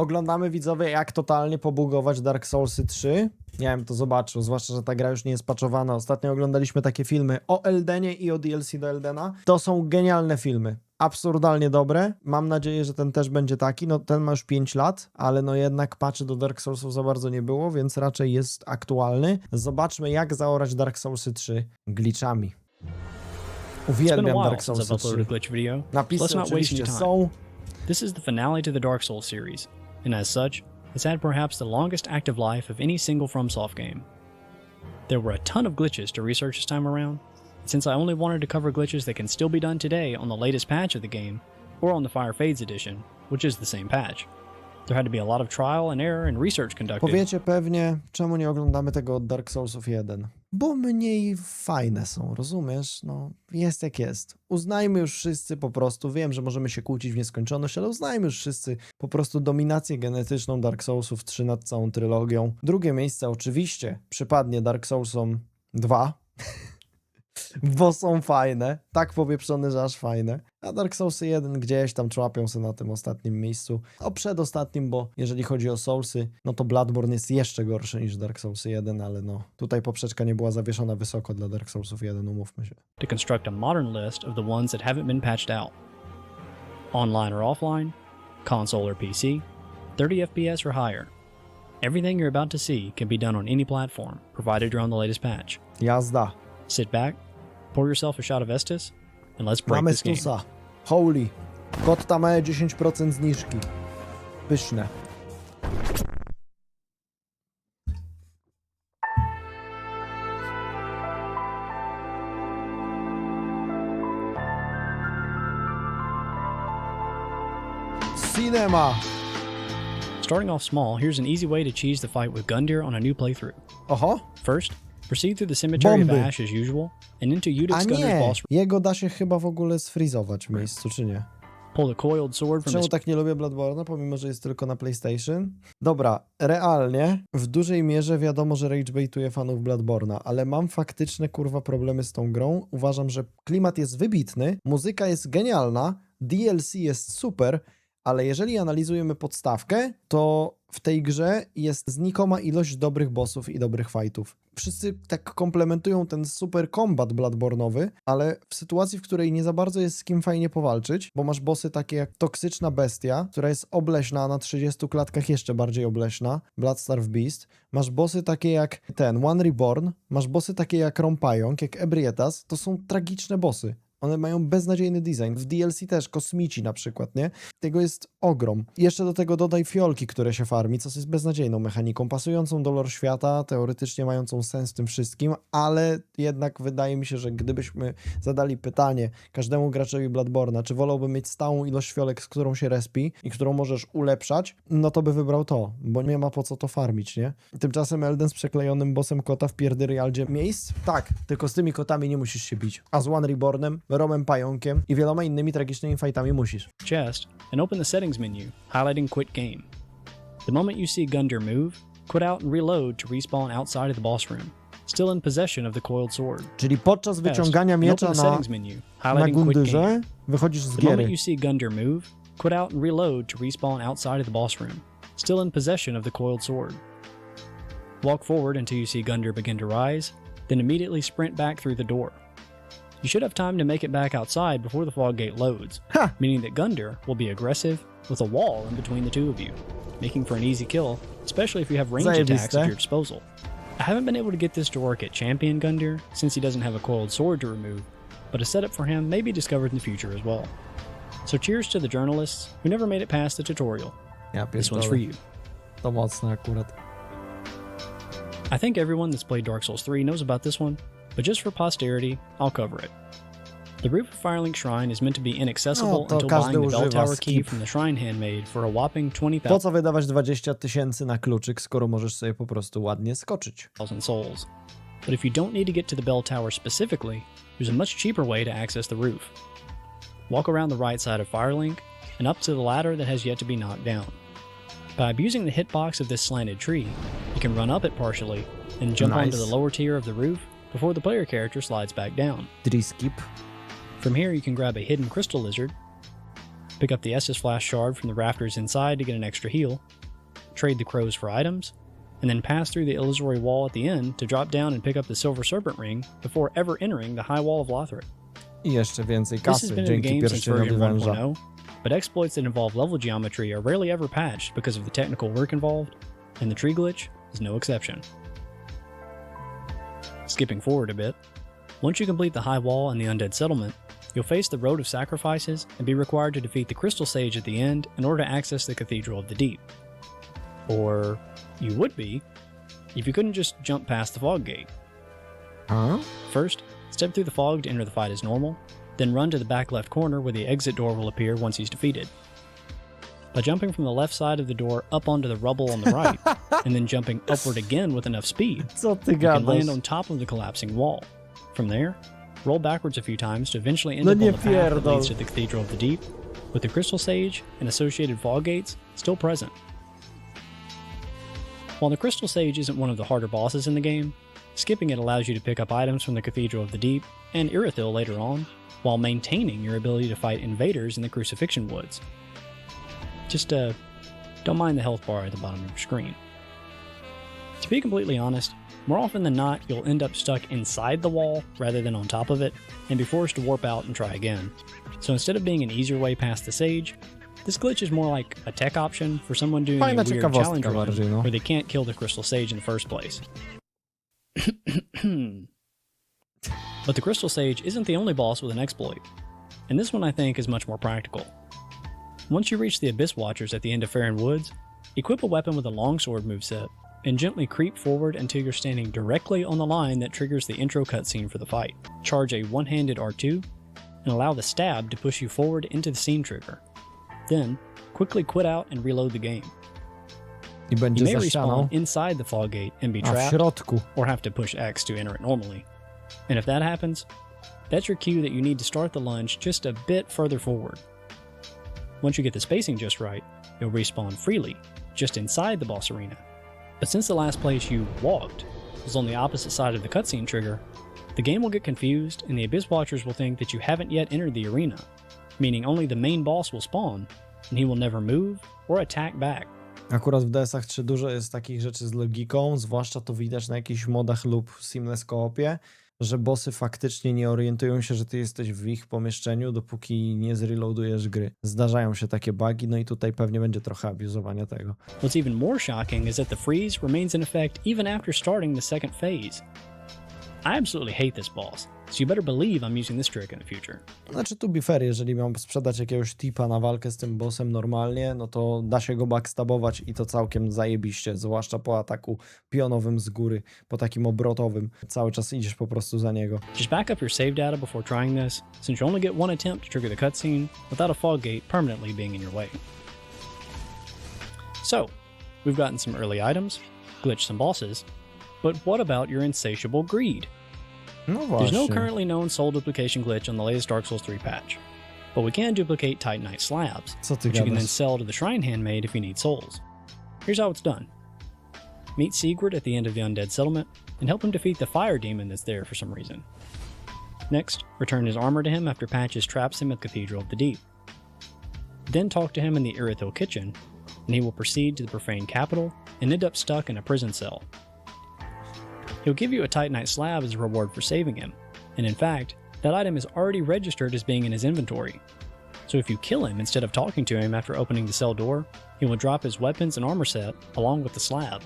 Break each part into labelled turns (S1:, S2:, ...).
S1: Oglądamy, widzowie, jak totalnie pobugować Dark Soulsy 3. Nie wiem, to zobaczył, zwłaszcza, że ta gra już nie jest patchowana. Ostatnio oglądaliśmy takie filmy o Eldenie i o DLC do Eldena. To są genialne filmy. Absurdalnie dobre. Mam nadzieję, że ten też będzie taki. No ten ma już 5 lat, ale no jednak patchy do Dark Soulsów za bardzo nie było, więc raczej jest aktualny. Zobaczmy, jak zaorać Dark Soulsy 3 glitchami. Uwielbiam Dark Soulsy 3. Napisy oczywiście są.
S2: This is the finale to the Dark Souls series, and as such, it's had perhaps the longest active life of any single FromSoft game. There were a ton of glitches to research this time around, and since I only wanted to cover glitches that can still be done today on the latest patch of the game, or on the Fire Fades edition, which is the same patch, there had to be a lot of trial and error and research conducted.
S1: Powiecie pewnie, czemu nie oglądamy tego od Dark Soulsów 1? Bo mniej fajne są, rozumiesz? No, jest jak jest. Uznajmy już wszyscy po prostu, wiem, że możemy się kłócić w nieskończoność, ale uznajmy już wszyscy po prostu dominację genetyczną Dark Soulsów 3 nad całą trylogią. Drugie miejsce oczywiście przypadnie Dark Soulsom 2. Bo są fajne, tak powieprzone, że aż fajne. A Dark Soulsy 1 gdzieś tam człapią się na tym ostatnim miejscu. O przedostatnim, bo jeżeli chodzi o Soulsy, no to Bloodborne jest jeszcze gorszy niż Dark Soulsy 1, ale no tutaj poprzeczka nie była zawieszona wysoko dla Dark Soulsów 1, umówmy się.
S2: To construct a modern list of the ones that haven't been patched out. Online or offline, console or PC, 30 FPS or higher. Everything you're about to see can be done on any platform, provided you're on the latest patch.
S1: Jazda.
S2: Sit back, pour yourself a shot of Estus, and let's break
S1: Mamy
S2: this game.
S1: Stusa. Holy. Kod Tamae 10% zniżki. Pyszne. Cinema.
S2: Starting off small, here's an easy way to cheese the fight with Gundyr on a new playthrough.
S1: Oho.
S2: First, proceed through the cemetery
S1: Bomby.
S2: of Ash as usual, and into
S1: A
S2: Udix Gundyr's
S1: nie,
S2: boss.
S1: jego da się chyba w ogóle sfrizować w miejscu, czy nie?
S2: Pull the coiled sword from
S1: Czemu
S2: his...
S1: tak nie lubię Bloodborne'a, pomimo że jest tylko na PlayStation? Dobra, realnie, w dużej mierze wiadomo, że ragebaituje fanów Bloodborne'a, ale mam faktyczne kurwa problemy z tą grą. Uważam, że klimat jest wybitny, muzyka jest genialna, DLC jest super, ale jeżeli analizujemy podstawkę, to w tej grze jest znikoma ilość dobrych bossów i dobrych fightów. Wszyscy tak komplementują ten super kombat Bloodborne'owy, ale w sytuacji, w której nie za bardzo jest z kim fajnie powalczyć, bo masz bossy takie jak toksyczna bestia, która jest obleśna, a na 30 klatkach jeszcze bardziej obleśna, Bloodstarved Beast, masz bossy takie jak ten One Reborn, masz bossy takie jak Rompająk, jak Ebrietas, to są tragiczne bossy. One mają beznadziejny design. W DLC też, kosmici na przykład, nie? Tego jest ogrom. I jeszcze do tego dodaj fiolki, które się farmi, co jest beznadziejną mechaniką, pasującą do lore świata, teoretycznie mającą sens w tym wszystkim, ale jednak wydaje mi się, że gdybyśmy zadali pytanie każdemu graczowi Bloodborne'a, czy wolałby mieć stałą ilość fiolek, z którą się respi i którą możesz ulepszać, no to by wybrał to, bo nie ma po co to farmić, nie? Tymczasem Elden z przeklejonym bossem kota w pierdyrialdzie miejsc? Tak, tylko z tymi kotami nie musisz się bić. A z One Rebornem, Romem Pająkiem i wieloma innymi tragicznymi fightami musisz.
S2: chest and open the settings menu, highlighting Quit Game. The moment you see Gundyr move, quit out and reload to respawn outside of the boss room, still in possession of the coiled sword.
S1: Czyli podczas wyciągania
S2: And
S1: miecza
S2: open the settings menu,
S1: na
S2: highlighting Quit Game.
S1: Gundyrze wychodzisz z
S2: The moment
S1: giery.
S2: you see Gundyr move, quit out and reload to respawn outside of the boss room, still in possession of the coiled sword. Walk forward until you see Gundyr begin to rise, then immediately sprint back through the door. You should have time to make it back outside before the fog gate loads,
S1: Ha!
S2: meaning that Gundyr will be aggressive with a wall in between the two of you, making for an easy kill, especially if you have range attacks at your disposal. I haven't been able to get this to work at Champion Gundyr since he doesn't have a coiled sword to remove, but a setup for him may be discovered in the future as well. So cheers to the journalists who never made it past the tutorial.
S1: Ja
S2: This one's for you.
S1: To mocne akurat.
S2: I think everyone that's played Dark Souls 3 knows about this one, but just for posterity, I'll cover it. The roof of Firelink Shrine is meant to be inaccessible
S1: to
S2: until
S1: każdy
S2: buying the bell
S1: używa
S2: tower key
S1: skip.
S2: from the shrine handmaid for a whopping
S1: Po
S2: 20,000
S1: co wydawać 20 000 na kluczyk, skoro możesz sobie po prostu ładnie skoczyć?
S2: souls. But if you don't need to get to the bell tower specifically, there's a much cheaper way to access the roof. Walk around the right side of Firelink and up to the ladder that has yet to be knocked down. By abusing the hitbox of this slanted tree, you can run up it partially and jump onto the lower tier of the roof before the player character slides back down.
S1: Tree skip.
S2: From here you can grab a hidden crystal lizard, pick up the Estus Flash shard from the rafters inside to get an extra heal, trade the crows for items, and then pass through the illusory wall at the end to drop down and pick up the Silver Serpent Ring before ever entering the High Wall of Lothric.
S1: I jeszcze więcej
S2: This has
S1: kasy
S2: been in the
S1: dzięki
S2: game since
S1: pierścieniowi
S2: version
S1: węża.
S2: 1.0, but exploits that involve level geometry are rarely ever patched because of the technical work involved, and the tree glitch is no exception. Skipping forward a bit, once you complete the High Wall and the Undead Settlement, you'll face the Road of Sacrifices and be required to defeat the Crystal Sage at the end in order to access the Cathedral of the Deep. Or you would be if you couldn't just jump past the fog gate.
S1: Huh?
S2: First, step through the fog to enter the fight as normal, then run to the back left corner where the exit door will appear once he's defeated. By jumping from the left side of the door up onto the rubble on the right, and then jumping upward again with enough speed,
S1: Co ty
S2: you can land
S1: gadasz?
S2: on top of the collapsing wall. From there, roll backwards a few times to eventually end
S1: No
S2: up on
S1: nie
S2: the path that
S1: pierdol.
S2: leads to the Cathedral of the Deep, with the Crystal Sage and associated fog gates still present. While the Crystal Sage isn't one of the harder bosses in the game, skipping it allows you to pick up items from the Cathedral of the Deep and Irithyll later on, while maintaining your ability to fight invaders in the Crucifixion Woods. Just don't mind the health bar at the bottom of your screen. To be completely honest, more often than not, you'll end up stuck inside the wall rather than on top of it, and be forced to warp out and try again. So instead of being an easier way past the Sage, this glitch is more like a tech option for someone doing
S1: Fajna
S2: a weird
S1: ciekawostka
S2: challenge run
S1: bardziej, no.
S2: where they can't kill the Crystal Sage in the first place. But the Crystal Sage isn't the only boss with an exploit, and this one I think is much more practical. Once you reach the Abyss Watchers at the end of Farron Woods, equip a weapon with a longsword moveset, and gently creep forward until you're standing directly on the line that triggers the intro cutscene for the fight. Charge a one-handed R2, and allow the stab to push you forward into the scene trigger. Then, quickly quit out and reload the game.
S1: I
S2: You
S1: będzie
S2: may
S1: za
S2: respawn
S1: ścianą.
S2: inside the fog gate and be
S1: A w
S2: trapped,
S1: środku.
S2: or have to push X to enter it normally. And if that happens, that's your cue that you need to start the lunge just a bit further forward. Once you get the spacing just right, you'll respawn freely, just inside the boss arena. But since the last place you walked was on the opposite side of the cutscene trigger, the game will get confused and the Abyss Watchers will think that you haven't yet entered the arena, meaning only the main boss will spawn, and he will never move or attack back.
S1: Akurat w DS-ach 3 dużo jest takich rzeczy z logiką, zwłaszcza to widać na jakichś modach lub seamless koopie, że bossy faktycznie nie orientują się, że ty jesteś w ich pomieszczeniu, dopóki nie zreloadujesz gry. Zdarzają się takie bugi, no i tutaj pewnie będzie trochę abuzowania tego.
S2: What's even more shocking is that the freeze remains in effect even after starting the second phase. I absolutely hate this boss, so you better believe I'm using this trick in the future.
S1: Znaczy, to be fair, jeżeli miał sprzedać jakiegoś tipa na walkę z tym bossem normalnie, no to da się go backstabować i to całkiem zajebiście, zwłaszcza po ataku pionowym z góry, po takim obrotowym. Cały czas idziesz po prostu za niego.
S2: Just back up your save data before trying this, since you only get one attempt to trigger the cutscene without a fog gate permanently being in your way. So, we've gotten some early items, glitched some bosses, but what about your insatiable greed?
S1: No
S2: There's
S1: właśnie.
S2: no currently known soul duplication glitch on the latest Dark Souls 3 patch, but we can duplicate Titanite slabs,
S1: Co ty
S2: which you can then
S1: gadasz?
S2: sell to the Shrine Handmaid if you need souls. Here's how it's done. Meet Sigurd at the end of the Undead Settlement, and help him defeat the fire demon that's there for some reason. Next, return his armor to him after Patches traps him at the Cathedral of the Deep. Then talk to him in the Irithyll kitchen, and he will proceed to the Profane Capital and end up stuck in a prison cell. He'll give you a Titanite slab as a reward for saving him, and in fact, that item is already registered as being in his inventory. So if you kill him instead of talking to him after opening the cell door, he will drop his weapons and armor set along with the slab.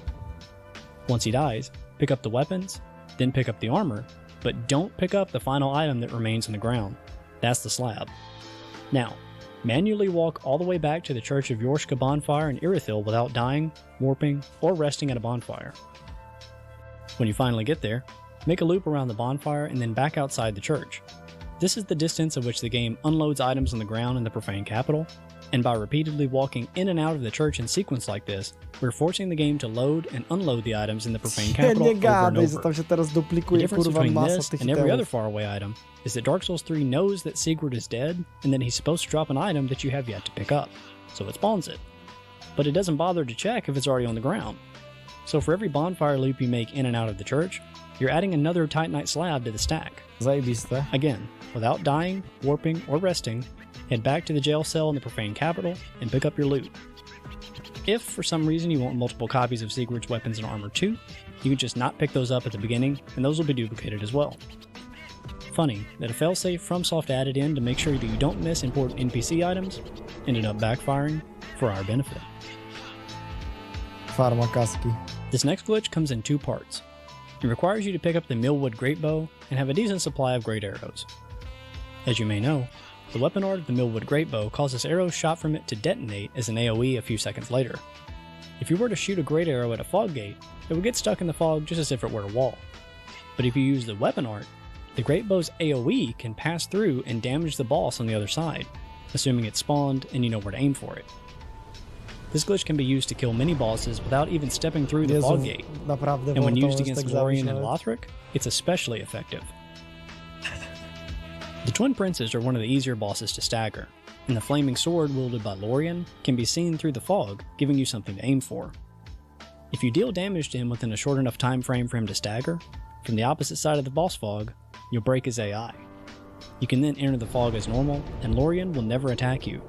S2: Once he dies, pick up the weapons, then pick up the armor, but don't pick up the final item that remains on the ground. That's the slab. Now, manually walk all the way back to the Church of Yorshka bonfire in Irithyll without dying, warping, or resting at a bonfire. When you finally get there, make a loop around the bonfire and then back outside the church. This is the distance at which the game unloads items on the ground in the Profane Capital, and by repeatedly walking in and out of the church in sequence like this, we're forcing the game to load and unload the items in the Profane Capital
S1: Nie
S2: over and
S1: gadaj, że
S2: over.
S1: tam się teraz
S2: The
S1: duplikuje
S2: difference
S1: kurwa
S2: between
S1: masa
S2: this
S1: tych
S2: and every other
S1: itemów.
S2: faraway item is that Dark Souls 3 knows that Sigurd is dead and that he's supposed to drop an item that you have yet to pick up, so it spawns it. But it doesn't bother to check if it's already on the ground. So for every bonfire loop you make in and out of the church, you're adding another Titanite slab to the stack.
S1: Zajebiste.
S2: Again, without dying, warping, or resting, head back to the jail cell in the profane capital and pick up your loot. If for some reason you want multiple copies of Sigurd's weapons and armor too, you can just not pick those up at the beginning, and those will be duplicated as well. Funny that a failsafe FromSoft added in to make sure that you don't miss important NPC items ended up backfiring for our benefit.
S1: Farma kaski.
S2: This next glitch comes in two parts. It requires you to pick up the Millwood Greatbow and have a decent supply of great arrows. As you may know, the weapon art of the Millwood Greatbow causes arrows shot from it to detonate as an AoE a few seconds later. If you were to shoot a great arrow at a fog gate, it would get stuck in the fog just as if it were a wall. But if you use the weapon art, the Greatbow's AoE can pass through and damage the boss on the other side, assuming it's spawned and you know where to aim for it. This glitch can be used to kill many bosses without even stepping through the fog gate,
S1: Naprawdę
S2: and when
S1: warto
S2: used
S1: jest
S2: against
S1: tak
S2: Lorien
S1: zabić
S2: and
S1: nawet.
S2: Lothric, it's especially effective. The Twin Princes are one of the easier bosses to stagger, and the flaming sword wielded by Lorien can be seen through the fog, giving you something to aim for. If you deal damage to him within a short enough time frame for him to stagger, from the opposite side of the boss fog, you'll break his AI. You can then enter the fog as normal, and Lorien will never attack you.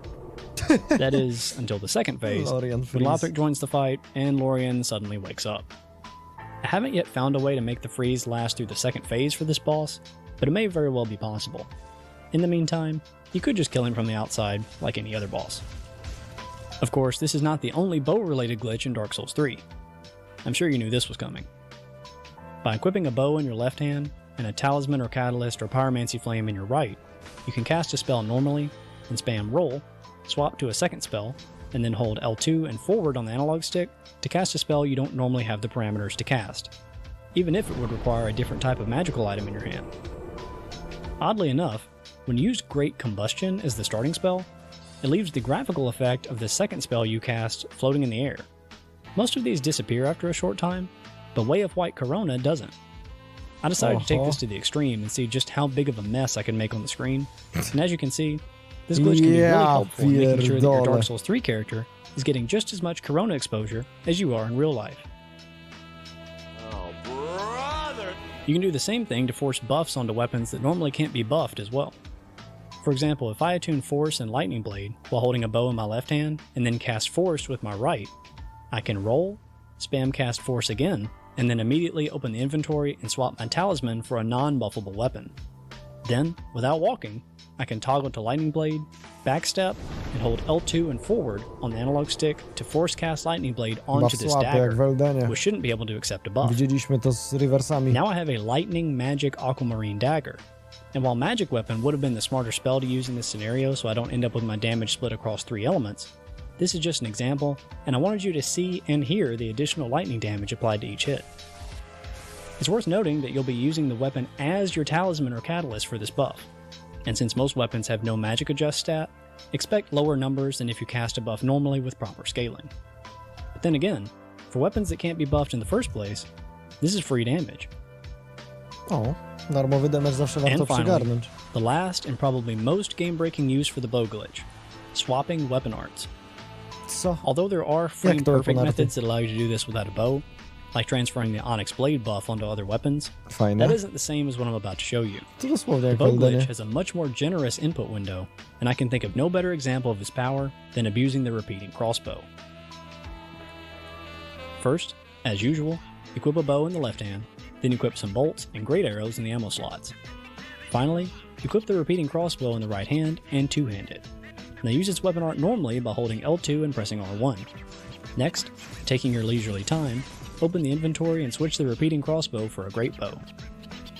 S2: That is, until the second phase,
S1: Lorien
S2: when
S1: freeze.
S2: Lothric joins the fight, and Lorien suddenly wakes up. I haven't yet found a way to make the freeze last through the second phase for this boss, but it may very well be possible. In the meantime, you could just kill him from the outside, like any other boss. Of course, this is not the only bow-related glitch in Dark Souls 3. I'm sure you knew this was coming. By equipping a bow in your left hand, and a talisman or catalyst or pyromancy flame in your right, you can cast a spell normally, and spam roll, swap to a second spell, and then hold L2 and forward on the analog stick to cast a spell you don't normally have the parameters to cast, even if it would require a different type of magical item in your hand. Oddly enough, when you use Great Combustion as the starting spell, it leaves the graphical effect of the second spell you cast floating in the air. Most of these disappear after a short time, but Way of White Corona doesn't. I decided to take this to the extreme and see just how big of a mess I can make on the screen, and as you can see, this glitch can be really helpful in making sure that your Dark Souls 3 character is getting just as much Corona exposure as you are in real life.
S3: Oh, brother!
S2: You can do the same thing to force buffs onto weapons that normally can't be buffed as well. For example, if I attune Force and Lightning Blade while holding a bow in my left hand and then cast Force with my right, I can roll, spam cast Force again, and then immediately open the inventory and swap my talisman for a non-buffable weapon. Then, without walking, I can toggle to Lightning Blade, backstep, and hold L2 and forward on the analog stick to force cast Lightning Blade onto this
S1: Słabe jak
S2: dagger,
S1: w Eldenie.
S2: which shouldn't be able to accept a buff.
S1: Widzieliśmy to z reversami.
S2: Now I have a Lightning Magic Aquamarine Dagger, and while Magic Weapon would have been the smarter spell to use in this scenario so I don't end up with my damage split across 3 elements, this is just an example, and I wanted you to see and hear the additional lightning damage applied to each hit. It's worth noting that you'll be using the weapon as your talisman or catalyst for this buff, and since most weapons have no magic adjust stat, expect lower numbers than if you cast a buff normally with proper scaling. But then again, for weapons that can't be buffed in the first place, this is free damage.
S1: O, darmowy damage zawsze warto
S2: And finally,
S1: przygarnąć.
S2: the last and probably most game-breaking use for the bow glitch, swapping weapon arts.
S1: Co?
S2: Although there are frame
S1: to
S2: perfect
S1: weapon arty?
S2: methods that allow you to do this without a bow, like transferring the Onyx Blade buff onto other weapons,
S1: Fajne.
S2: that isn't the same as what I'm about to show you.
S1: To dosłownie
S2: The
S1: jak w
S2: bow glitch
S1: Eldenie.
S2: has a much more generous input window, and I can think of no better example of its power than abusing the repeating crossbow. First, as usual, equip a bow in the left hand, then equip some bolts and great arrows in the ammo slots. Finally, equip the repeating crossbow in the right hand and two-hand it. Now use its weapon art normally by holding L2 and pressing R1. Next, taking your leisurely time, open the inventory and switch the repeating crossbow for a great bow.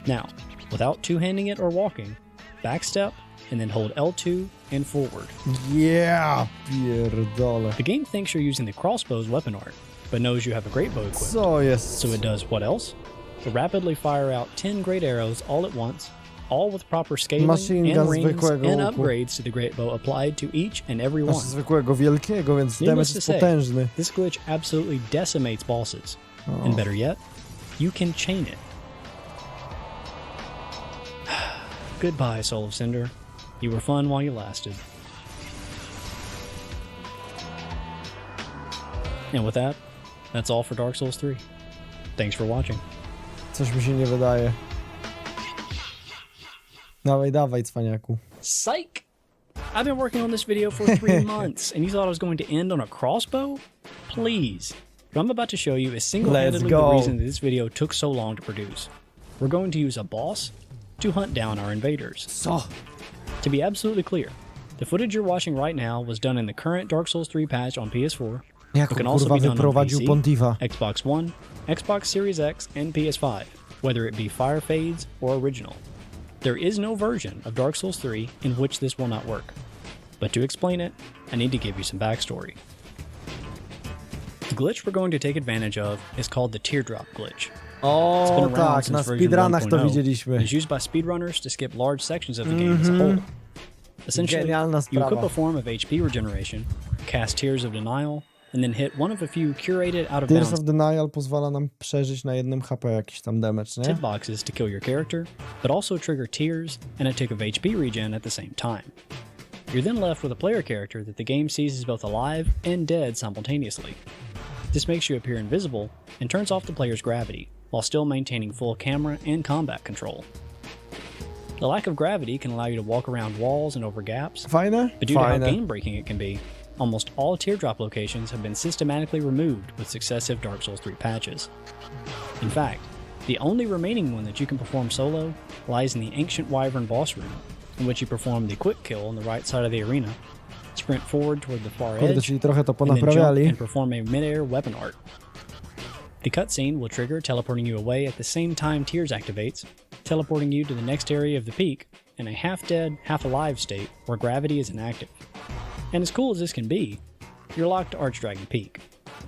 S2: Now, without two-handing it or walking, backstep and then hold L2 and forward.
S1: Yeah, pierdolę.
S2: The game thinks you're using the crossbow's weapon art, but knows you have a great bow equipped.
S1: Co jest?
S2: So it does what else? To rapidly fire out 10 great arrows all at once, all with proper scaling
S1: Machine
S2: and
S1: gun
S2: rings
S1: zwykłego
S2: and
S1: łuku.
S2: upgrades to the great bow applied to each and every
S1: Masz
S2: one.
S1: zwykłego wielkiego, więc damage
S2: Needless to
S1: jest
S2: say,
S1: potężny.
S2: this glitch absolutely decimates bosses.
S1: O.
S2: And better yet, you can chain it. Goodbye, Soul of Cinder. You were fun while you lasted. And with that, that's all for Dark Souls 3. Thanks for watching.
S1: Coś mi się nie wydaje. Dawaj, cwaniaku.
S2: Psych! I've been working on this video for 3 months, and you thought I was going to end on a crossbow? Please. What I'm about to show you is single-handedly the reason that this video took so long to produce. We're going to use a boss to hunt down our invaders.
S1: Co?
S2: To be absolutely clear, the footage you're watching right now was done in the current Dark Souls 3 patch on PS4.
S1: Jak
S2: It can
S1: on
S2: also
S1: kurwa
S2: be done on
S1: wyprowadził
S2: PC,
S1: Pontifa?
S2: Xbox One, Xbox Series X, and PS5, whether it be Fire Fades or Original. There is no version of Dark Souls 3 in which this will not work. But to explain it, I need to give you some backstory. The glitch we're going to take advantage of is called the teardrop glitch. It's been
S1: O
S2: around
S1: tak,
S2: since
S1: na
S2: version
S1: speedrunach to
S2: 1.0.
S1: widzieliśmy.
S2: It's used by speedrunners to skip large sections of the game as a whole. Essentially,
S1: Genialna
S2: you equip
S1: sprawa.
S2: a form of HP regeneration, cast Tears of Denial, and then hit one of a few curated
S1: Tears
S2: out-of-bounds
S1: of Denial pozwala nam przeżyć na jednym HP jakiś tam damage, nie?
S2: hitboxes to kill your character, but also trigger Tears and a tick of HP regen at the same time. You're then left with a player character that the game sees as both alive and dead simultaneously. This makes you appear invisible and turns off the player's gravity, while still maintaining full camera and combat control. The lack of gravity can allow you to walk around walls and over gaps,
S1: Fajne?
S2: but due to how
S1: Fajne.
S2: game-breaking it can be, almost all teardrop locations have been systematically removed with successive Dark Souls 3 patches. In fact, the only remaining one that you can perform solo lies in the Ancient Wyvern boss room, in which you perform the quick kill on the right side of the arena, sprint forward toward the far
S1: Kurde,
S2: edge,
S1: czyli trochę to
S2: and then jump
S1: ponaprawiali.
S2: and perform a mid-air weapon art. The cutscene will trigger, teleporting you away at the same time Tears activates, teleporting you to the next area of the peak in a half-dead, half-alive state where gravity is inactive. And as cool as this can be, you're locked to Archdragon Peak,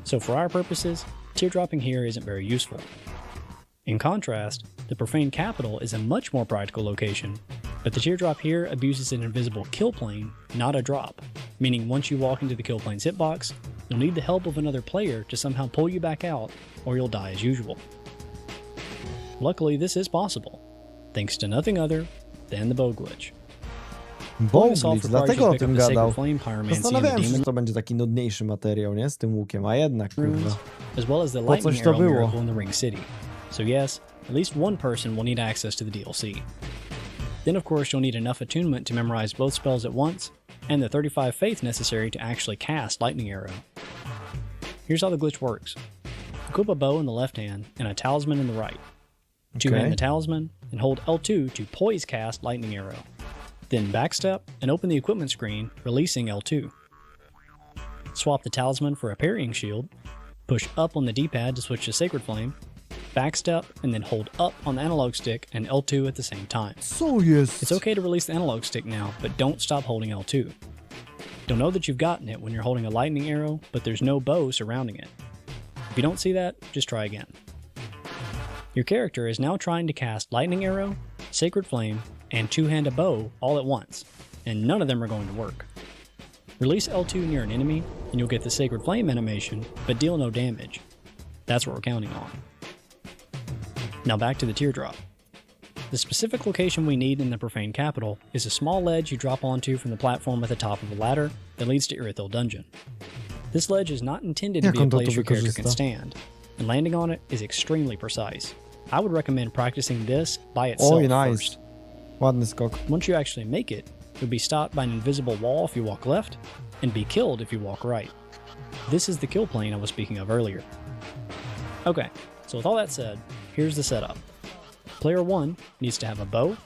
S2: so for our purposes, teardropping here isn't very useful. In contrast, the Profane Capital is a much more practical location, but the teardrop here abuses an invisible kill plane, not a drop, meaning once you walk into the kill plane's hitbox, you'll need the help of another player to somehow pull you back out, or you'll die as usual. Luckily, this is possible, thanks to nothing other than the bow glitch.
S1: Bow
S2: This off
S1: glitch,
S2: requires
S1: dlatego
S2: you
S1: o
S2: to pick up
S1: tym
S2: the Sacred
S1: gadał.
S2: Flame, Pyromancy, and the
S1: Zastanawiałem się,
S2: Demon
S1: że to będzie taki nudniejszy materiał, nie? Z tym łukiem, a jednak,
S2: runes,
S1: kurwa.
S2: as well as the
S1: Po coś
S2: Lightning
S1: to
S2: Arrow
S1: było.
S2: miracle in the Ring City. So yes, at least one person will need access to the DLC. Then of course you'll need enough attunement to memorize both spells at once, and the 35 faith necessary to actually cast Lightning Arrow. Here's how the glitch works. Equip a bow in the left hand and a talisman in the right. Two-hand the talisman and hold L2 to poise cast Lightning Arrow. Then backstep and open the equipment screen, releasing L2. Swap the talisman for a parrying shield, push up on the D-pad to switch to Sacred Flame, backstep and then hold up on the analog stick and L2 at the same time.
S1: Co jest?
S2: It's okay to release the analog stick now, but don't stop holding L2. You'll know that you've gotten it when you're holding a lightning arrow, but there's no bow surrounding it. If you don't see that, just try again. Your character is now trying to cast Lightning Arrow, Sacred Flame, and two-hand a bow all at once, and none of them are going to work. Release L2 near an enemy, and you'll get the Sacred Flame animation, but deal no damage. That's what we're counting on. Now back to the teardrop. The specific location we need in the Profane Capital is a small ledge you drop onto from the platform at the top of a ladder that leads to Irithyll Dungeon. This ledge is not intended to be a place your character can stand, and landing on it is extremely precise. I would recommend practicing this by itself first.
S1: Ładny skok.
S2: Once you actually make it, you'll be stopped by an invisible wall if you walk left, and be killed if you walk right. This is the kill plane I was speaking of earlier. Okay, so with all that said, here's the setup. Player 1 needs to have a bow,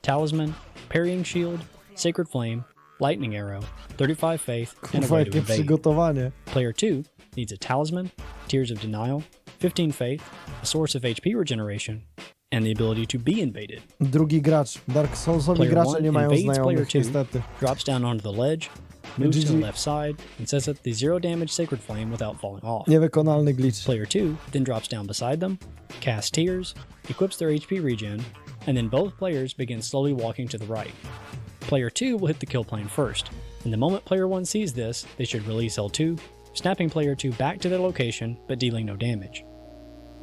S2: talisman, parrying shield, Sacred Flame, Lightning Arrow, 35 faith, and a
S1: Kurwa,
S2: way to
S1: jakie
S2: invade.
S1: przygotowanie.
S2: Player 2 needs a talisman, Tears of Denial, 15 faith, a source of HP regeneration, and the ability to be invaded.
S1: Drugi gracz. Dark Soulsowi
S2: Player
S1: gracze
S2: 1
S1: nie mają
S2: invades player
S1: znajomych,
S2: 2,
S1: niestety.
S2: drops down onto the ledge, moves to the
S1: GG.
S2: left side, and sets up the 0 damage Sacred Flame without falling off.
S1: Niewykonalny glitch.
S2: Player 2 then drops down beside them, casts Tears, equips their HP regen, and then both players begin slowly walking to the right. Player 2 will hit the kill plane first, and the moment player 1 sees this, they should release L2, snapping player 2 back to their location, but dealing no damage.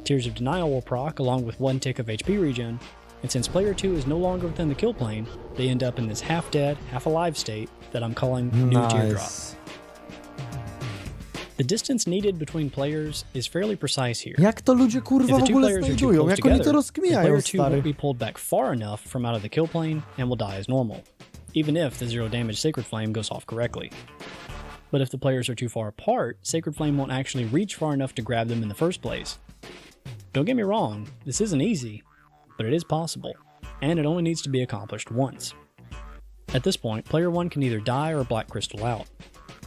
S2: Tears of Denial will proc along with 1 tick of HP regen, and since player 2 is no longer within the kill plane, they end up in this half-dead, half-alive state that I'm calling New Teardrop.
S1: Nice.
S2: The distance needed between players is fairly precise here.
S1: Jak to ludzie kurwa
S2: If
S1: w
S2: the two
S1: ogóle
S2: players are too
S1: znajdują?
S2: close
S1: Jak oni to
S2: together, the
S1: rozkmijają,
S2: player 2
S1: stary?
S2: won't be pulled back far enough from out of the kill plane and will die as normal, even if the zero damage Sacred Flame goes off correctly. But if the players are too far apart, Sacred Flame won't actually reach far enough to grab them in the first place. Don't get me wrong, this isn't easy, but it is possible, and it only needs to be accomplished once. At this point, player 1 can either die or black crystal out.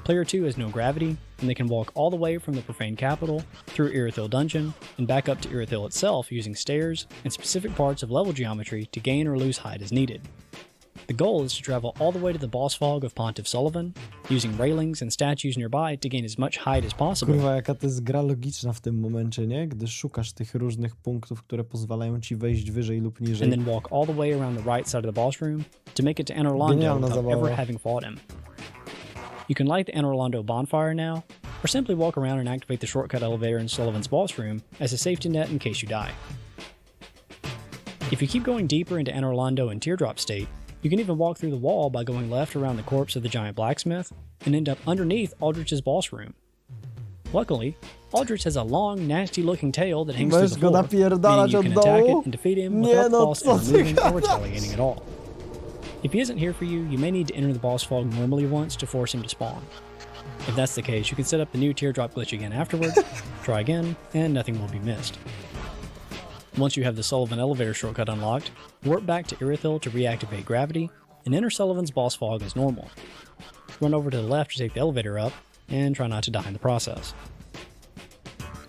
S2: Player 2 has no gravity, and they can walk all the way from the Profane Capital, through Irithil Dungeon, and back up to Irithil itself using stairs and specific parts of level geometry to gain or lose height as needed. The goal is to travel all the way to the boss fog of Pontiff Sullivan, using railings and statues nearby to gain as much height as possible.
S1: Kurwa, jaka to jest gra logiczna w tym momencie, nie? Gdy szukasz tych różnych punktów, które pozwalają ci wejść wyżej lub niżej.
S2: And then walk all the way around the right side of the boss room to make it to Anor Londo
S1: Genialna
S2: without
S1: zabawa.
S2: ever having fought him. You can light the Anor Londo bonfire now, or simply walk around and activate the shortcut elevator in Sullivan's boss room as a safety net in case you die. If you keep going deeper into Anor Londo in teardrop state, you can even walk through the wall by going left around the corpse of the giant blacksmith and end up underneath Aldrich's boss room. Luckily, Aldrich has a long, nasty-looking tail that hangs through the
S1: Weź go
S2: floor,
S1: napierdalać
S2: meaning you
S1: od
S2: can attack
S1: dołu?
S2: it and defeat him
S1: Nie
S2: without the
S1: no,
S2: boss
S1: co
S2: ever
S1: ty
S2: moving or
S1: gadasz?
S2: retaliating at all. If he isn't here for you, you may need to enter the boss fog normally once to force him to spawn. If that's the case, you can set up the new teardrop glitch again afterwards, try again, and nothing will be missed. Once you have the Sullivan elevator shortcut unlocked, warp back to Irithil to reactivate gravity, and enter Sullivan's boss fog as normal. Run over to the left to take the elevator up, and try not to die in the process.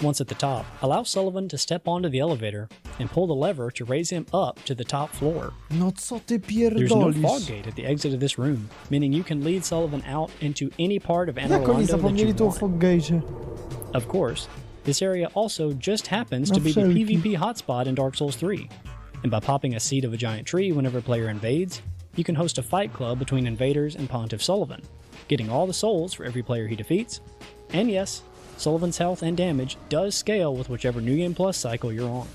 S2: Once at the top, allow Sullivan to step onto the elevator and pull the lever to raise him up to the top floor.
S1: No co ty
S2: There's no fog
S1: pierdolisz?
S2: gate at the exit of this room, meaning you can lead Sullivan out into any part of Anor
S1: Jak oni
S2: Londo that
S1: zapomnieli
S2: you
S1: tu o
S2: want.
S1: Foggate'cie?
S2: Of course, this area also just happens to be the
S1: wszelki.
S2: PvP hotspot in Dark Souls 3, and by popping a seed of a giant tree whenever a player invades, you can host a fight club between invaders and Pontiff Sullivan, getting all the souls for every player he defeats, and yes, Sullivan's health and damage does scale with whichever New Game Plus cycle you're on.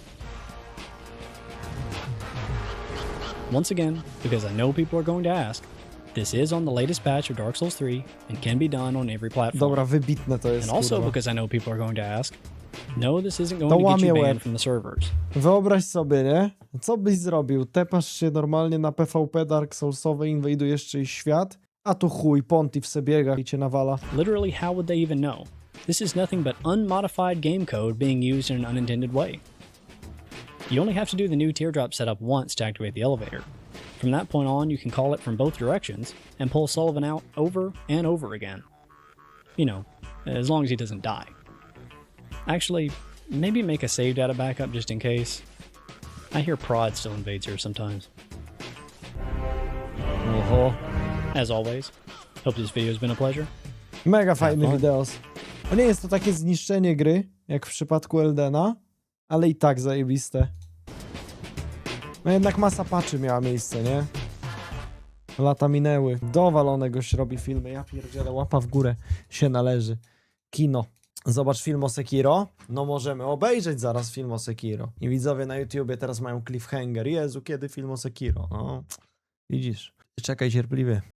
S2: Once again, because I know people are going to ask, this is on the latest patch of Dark Souls 3 and can be done on every platform.
S1: Dobra, wybitne to jest,
S2: And also
S1: kurwa.
S2: because I know people are going to ask, no, this isn't going
S1: To
S2: to get you
S1: łamie
S2: banned
S1: łeb.
S2: from the servers.
S1: Wyobraź sobie, nie? Co byś zrobił? Tepasz się normalnie na PvP Dark Soulsowej, inwajdujesz czyjś świat, a tu chuj, Pontiff se biega i cię nawala.
S2: Literally, how would they even know? This is nothing but unmodified game code being used in an unintended way. You only have to do the new teardrop setup once to activate the elevator. From that point on, you can call it from both directions and pull Sullivan out over and over again. You know, as long as he doesn't die. Actually, maybe make a save data backup just in case. I hear Prod still invades here sometimes.
S1: Oho.
S2: As always, hope this video has been a pleasure.
S1: Mega fajny
S2: fun.
S1: wideos. No nie jest to takie zniszczenie gry, jak w przypadku Eldena, ale i tak zajebiste. No jednak masa patchy miała miejsce, nie? Lata minęły. Dowalone goś robi filmy. Ja pierdzielę, łapa w górę się należy. Kino. Zobacz film o Sekiro. No możemy obejrzeć zaraz film o Sekiro. I widzowie na YouTubie teraz mają cliffhanger. Jezu, kiedy film o Sekiro? No, widzisz. Czekaj cierpliwie.